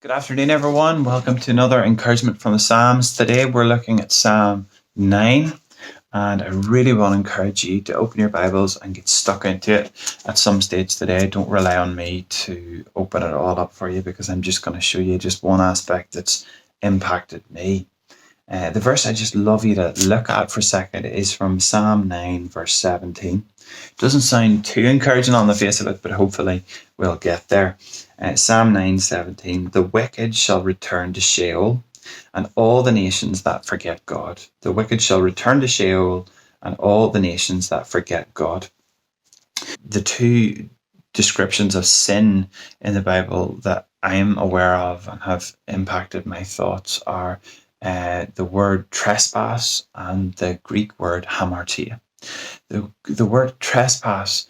Good afternoon, everyone. Welcome to another encouragement from the Psalms. Today we're looking at Psalm 9, and I really want to encourage you to open your Bibles and get stuck into it at some stage today. Don't rely on me to open it all up for you, because I'm just going to show you just one aspect that's impacted me. The verse I just love you to look at for a second is from Psalm 9, verse 17. Doesn't sound too encouraging on the face of it, but hopefully we'll get there. Psalm 9:17, the wicked shall return to Sheol, and all the nations that forget God. The wicked shall return to Sheol, and all the nations that forget God. The two descriptions of sin in the Bible that I'm aware of and have impacted my thoughts are the word trespass and the Greek word hamartia. The word trespass,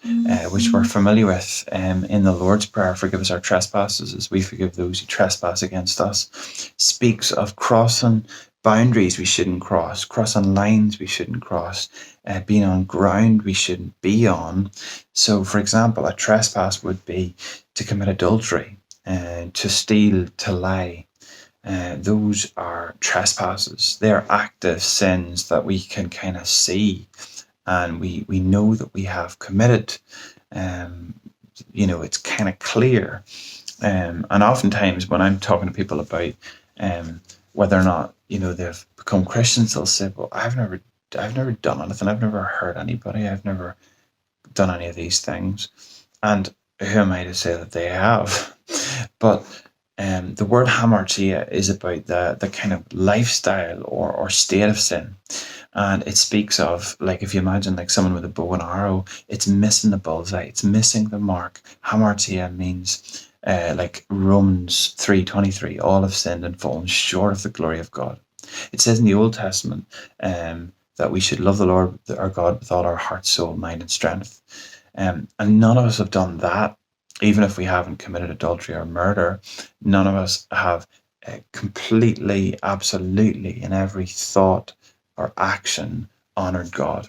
which we're familiar with in the Lord's Prayer, forgive us our trespasses as we forgive those who trespass against us, speaks of crossing boundaries we shouldn't cross, crossing lines we shouldn't cross, being on ground we shouldn't be on. So, for example, a trespass would be to commit adultery, to steal, to lie. Those are trespasses. They're active sins that we can kind of see, and we know that we have committed. It's kind of clear. And oftentimes when I'm talking to people about whether or not they've become Christians, they'll say, "Well, I've never done anything. I've never hurt anybody. I've never done any of these things." And who am I to say that they have? But the word hamartia is about the kind of lifestyle or state of sin. And it speaks of, like, if you imagine like someone with a bow and arrow, it's missing the bullseye, it's missing the mark. Hamartia means like Romans 3:23, all have sinned and fallen short of the glory of God. It says in the Old Testament that we should love the Lord our God with all our heart, soul, mind, and strength. And none of us have done that. Even if we haven't committed adultery or murder, none of us have completely, absolutely, in every thought or action, honored God.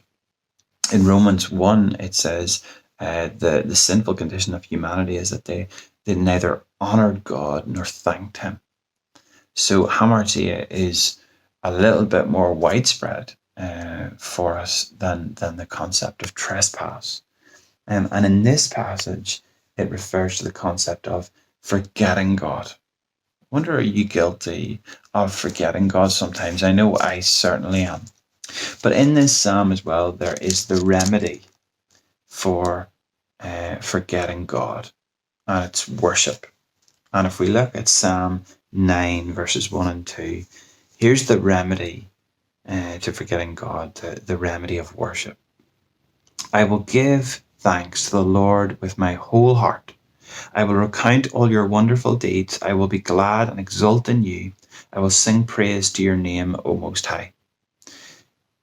In Romans 1, it says the sinful condition of humanity is that they neither honored God nor thanked Him. So hamartia is a little bit more widespread for us than the concept of trespass. And in this passage, it refers to the concept of forgetting God. I wonder, are you guilty of forgetting God sometimes? I know I certainly am. But in this psalm as well, there is the remedy for forgetting God, and it's worship. And if we look at Psalm 9, verses 1 and 2, here's the remedy to forgetting God, the remedy of worship. I will give thanks to the Lord with my whole heart. I will recount all your wonderful deeds. I will be glad and exult in you. I will sing praise to your name, O Most High.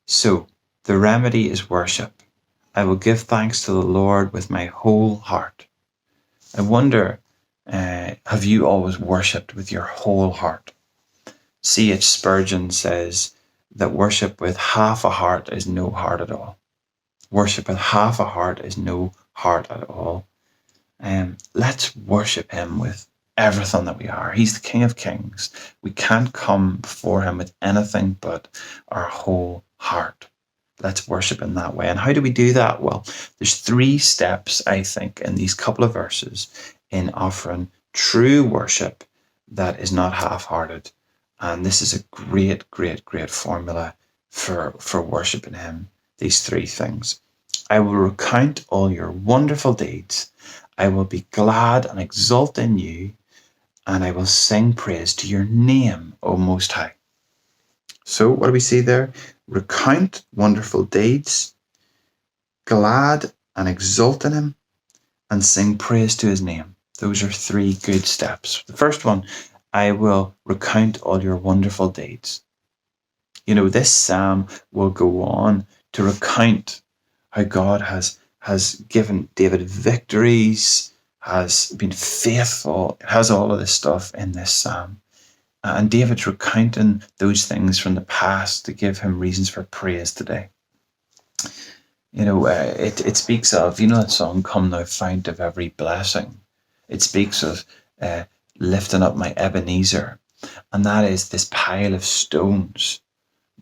So, the remedy is worship. I will give thanks to the Lord with my whole heart. I wonder, have you always worshipped with your whole heart? C.H. Spurgeon says that worship with half a heart is no heart at all. Worship with half a heart is no heart at all. Let's worship Him with everything that we are. He's the King of Kings. We can't come before Him with anything but our whole heart. Let's worship in that way. And how do we do that? Well, there's 3 steps, I think, in these couple of verses in offering true worship that is not half-hearted. And this is a great, great, great formula for worshiping Him. These 3 things. I will recount all your wonderful deeds. I will be glad and exult in you, and I will sing praise to your name, O Most High. So what do we see there? Recount wonderful deeds, glad and exult in Him, and sing praise to His name. Those are 3 good steps. The first one, I will recount all your wonderful deeds. This psalm will go on to recount how God has given David victories, has been faithful. It has all of this stuff in this psalm. And David's recounting those things from the past to give him reasons for praise today. It speaks of, that song, Come Thou Fount of Every Blessing. It speaks of lifting up my Ebenezer. And that is this pile of stones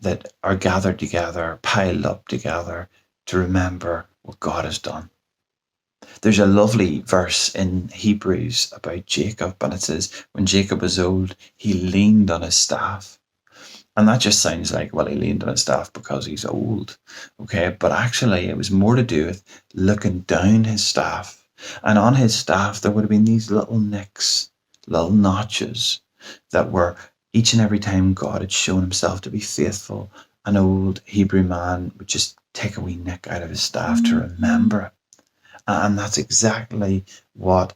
that are gathered together, piled up together to remember what God has done. There's a lovely verse in Hebrews about Jacob, and it says, when Jacob was old, he leaned on his staff. And that just sounds like, well, he leaned on his staff because he's old. Okay, but actually, it was more to do with looking down his staff. And on his staff, there would have been these little nicks, little notches that were each and every time God had shown himself to be faithful. An old Hebrew man would just take a wee nick out of his staff to remember it. And that's exactly what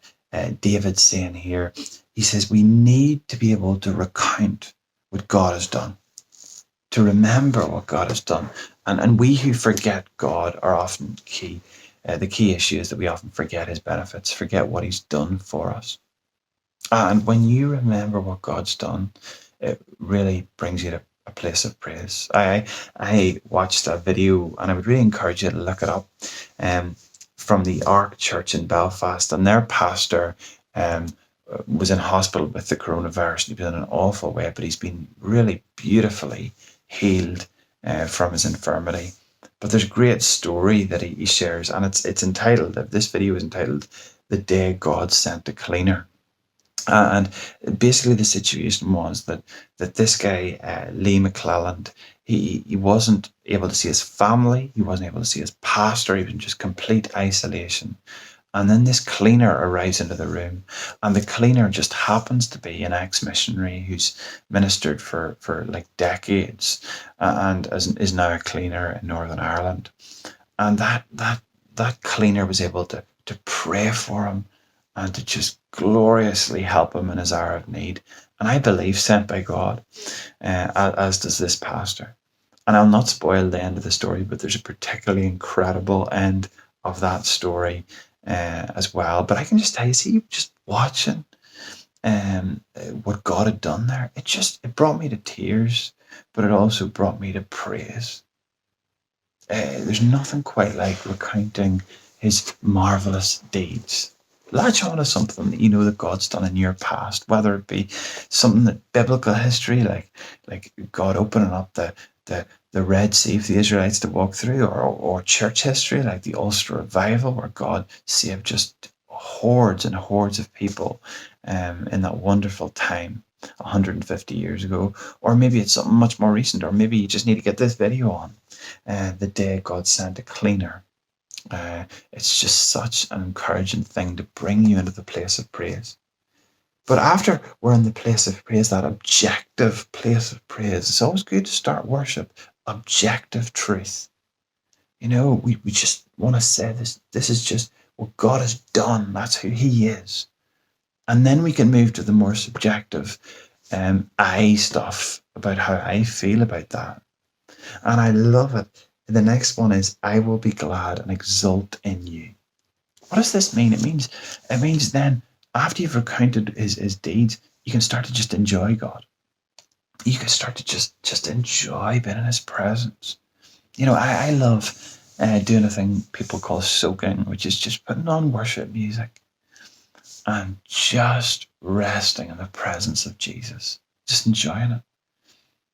David's saying here. He says we need to be able to recount what God has done, to remember what God has done. And we who forget God are often key. The key issue is that we often forget his benefits, forget what he's done for us. And when you remember what God's done, it really brings you to a place of praise. I watched a video, and I would really encourage you to look it up, from the Ark Church in Belfast, and their pastor was in hospital with the coronavirus. He was in an awful way, but he's been really beautifully healed from his infirmity. But there's a great story that he shares, and it's entitled, this video is entitled, "The Day God Sent a Cleaner." And basically the situation was that this guy, Lee McClelland, he wasn't able to see his family, he wasn't able to see his pastor, he was in just complete isolation. And then this cleaner arrives into the room, and the cleaner just happens to be an ex-missionary who's ministered for like decades, and is now a cleaner in Northern Ireland. And that cleaner was able to pray for him and to just gloriously help him in his hour of need. And I believe sent by God, as does this pastor. And I'll not spoil the end of the story, but there's a particularly incredible end of that story as well. But I can just tell you, see, just watching what God had done there, it brought me to tears, but it also brought me to praise. There's nothing quite like recounting his marvelous deeds. Latch on to something that you know that God's done in your past, whether it be something that biblical history, like God opening up the Red Sea for the Israelites to walk through, or church history, like the Ulster Revival, where God saved just hordes and hordes of people in that wonderful time 150 years ago. Or maybe it's something much more recent, or maybe you just need to get this video on, the day God sent a cleaner. It's just such an encouraging thing to bring you into the place of praise. But after we're in the place of praise, that objective place of praise, it's always good to start worship. Objective truth. You know, we just want to say this is just what God has done. That's who he is. And then we can move to the more subjective I stuff about how I feel about that. And I love it. The next one is, I will be glad and exult in you. What does this mean? It means then, after you've recounted his deeds, you can start to just enjoy God. You can start to just enjoy being in his presence. You know, I love doing a thing people call soaking, which is just putting on worship music and just resting in the presence of Jesus, just enjoying it.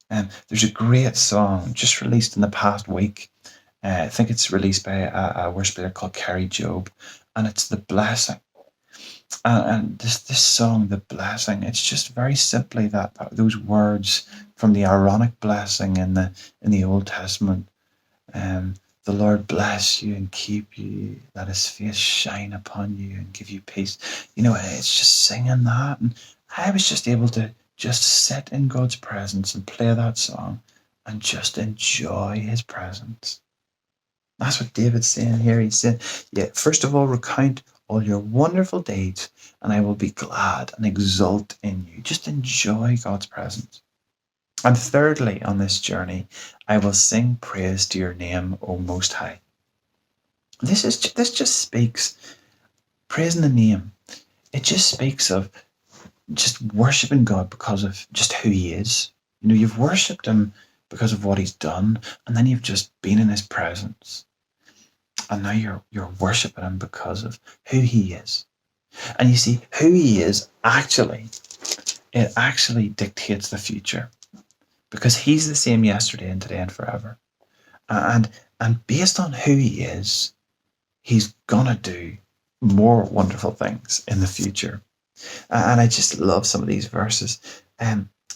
And there's a great song just released in the past week. I think it's released by a worship leader called Kerry Job, and it's The Blessing. And this song, The Blessing, it's just very simply that those words from the Aaronic blessing in the Old Testament. The Lord bless you and keep you, let his face shine upon you and give you peace. You know, it's just singing that, and I was just able to just sit in God's presence and play that song and just enjoy his presence. That's what David's saying here. He's saying, yeah, first of all, recount all your wonderful deeds, and I will be glad and exult in you. Just enjoy God's presence. And thirdly, on this journey, I will sing praise to your name, O Most High. This just speaks, praising the name. It just speaks of just worshiping God because of just who he is. You know, you've worshipped him because of what he's done, and then you've just been in his presence. And now you're worshiping him because of who he is. And you see, who he is actually, it actually dictates the future, because he's the same yesterday and today and forever. And based on who he is, he's gonna do more wonderful things in the future. And I just love some of these verses.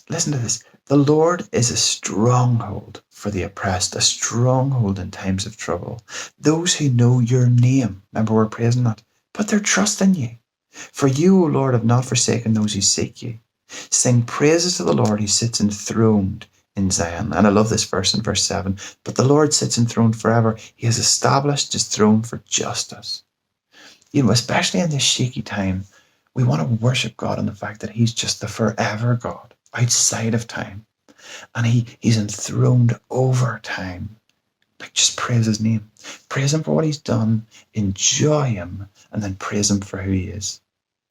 Listen to this. The Lord is a stronghold for the oppressed, a stronghold in times of trouble. Those who know your name, remember we're praising that, put their trust in you. For you, O Lord, have not forsaken those who seek you. Sing praises to the Lord who sits enthroned in Zion. And I love this verse in verse 7. But the Lord sits enthroned forever. He has established his throne for justice. You know, especially in this shaky time, we want to worship God on the fact that he's just the forever God outside of time. And he's enthroned over time. Like, just praise his name. Praise him for what he's done. Enjoy him. And then praise him for who he is.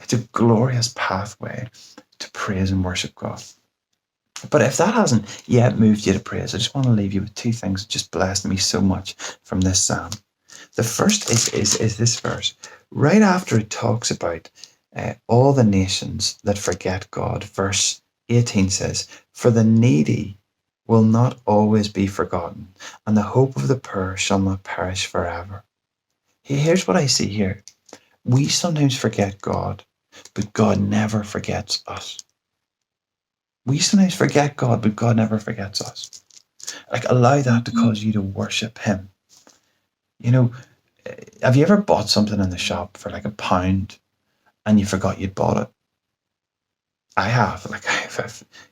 It's a glorious pathway to praise and worship God. But if that hasn't yet moved you to praise, I just want to leave you with two things that just blessed me so much from this psalm. The first is this verse. Right after it talks about all the nations that forget God, verse 18 says, for the needy will not always be forgotten, and the hope of the poor shall not perish forever. Here's what I see here. We sometimes forget God, but God never forgets us. We sometimes forget God, but God never forgets us. Like, allow that to cause you to worship him. You know, have you ever bought something in the shop for like £1 and you forgot you'd bought it? I have. Like,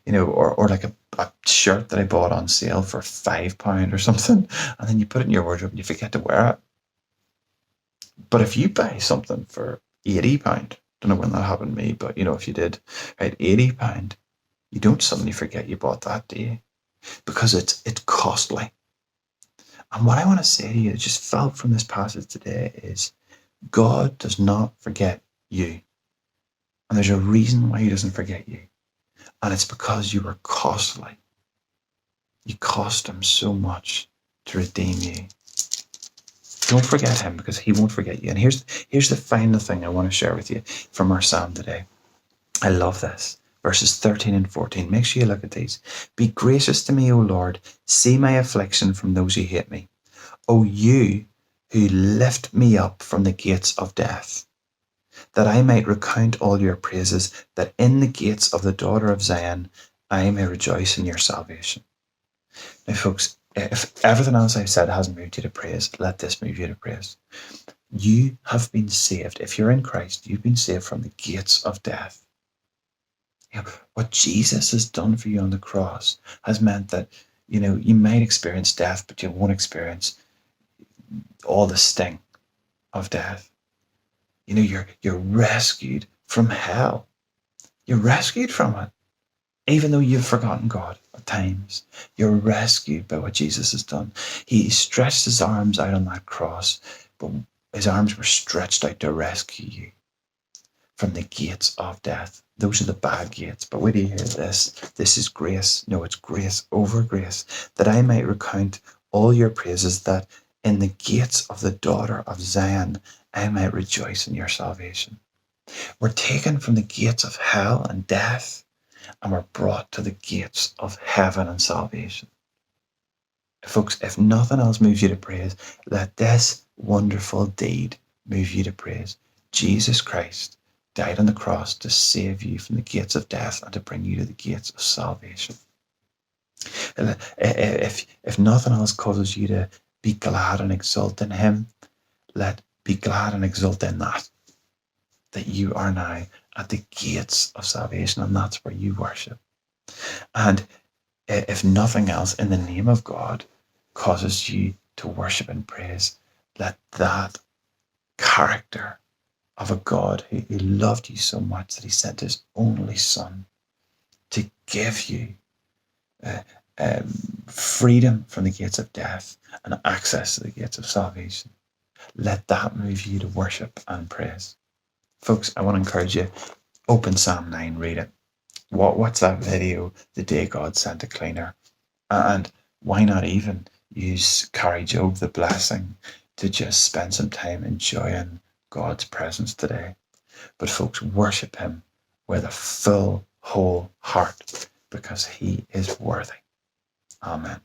you know, or like a shirt that I bought on sale for £5 or something, and then you put it in your wardrobe and you forget to wear it. But if you buy something for £80, don't know when that happened to me, but you know, if you did, right, £80, you don't suddenly forget you bought that, do you? Because it's costly. And what I want to say to you, that just felt from this passage today, is God does not forget you. And there's a reason why he doesn't forget you. And it's because you were costly. You cost him so much to redeem you. Don't forget him, because he won't forget you. And here's the final thing I want to share with you from our psalm today. I love this. Verses 13 and 14. Make sure you look at these. Be gracious to me, O Lord. See my affliction from those who hate me. O you who lift me up from the gates of death, that I might recount all your praises, that in the gates of the daughter of Zion I may rejoice in your salvation. Now, folks, if everything else I've said hasn't moved you to praise, let this move you to praise. You have been saved. If you're in Christ, you've been saved from the gates of death. You know, what Jesus has done for you on the cross has meant that, you know, you might experience death, but you won't experience all the sting of death. You know, you're rescued from hell. You're rescued from it. Even though you've forgotten God at times, you're rescued by what Jesus has done. He stretched his arms out on that cross, but his arms were stretched out to rescue you from the gates of death. Those are the bad gates. But wait till you hear this. This is grace. No, it's grace over grace. That I might recount all your praises, that in the gates of the daughter of Zion, I might rejoice in your salvation. We're taken from the gates of hell and death, and we're brought to the gates of heaven and salvation. Folks, if nothing else moves you to praise, let this wonderful deed move you to praise. Jesus Christ died on the cross to save you from the gates of death and to bring you to the gates of salvation. If nothing else causes you to be glad and exult in him, let be glad and exult in that you are now at the gates of salvation, and that's where you worship. And if nothing else, in the name of God, causes you to worship and praise, let that character of a God who loved you so much that he sent his only son to give you freedom from the gates of death and access to the gates of salvation, let that move you to worship and praise. Folks, I want to encourage you, open Psalm 9, read it. What's that video, The Day God Sent a Cleaner? And why not even use Carry Job, the blessing, to just spend some time enjoying God's presence today? But folks, worship him with a full, whole heart, because he is worthy. Amen.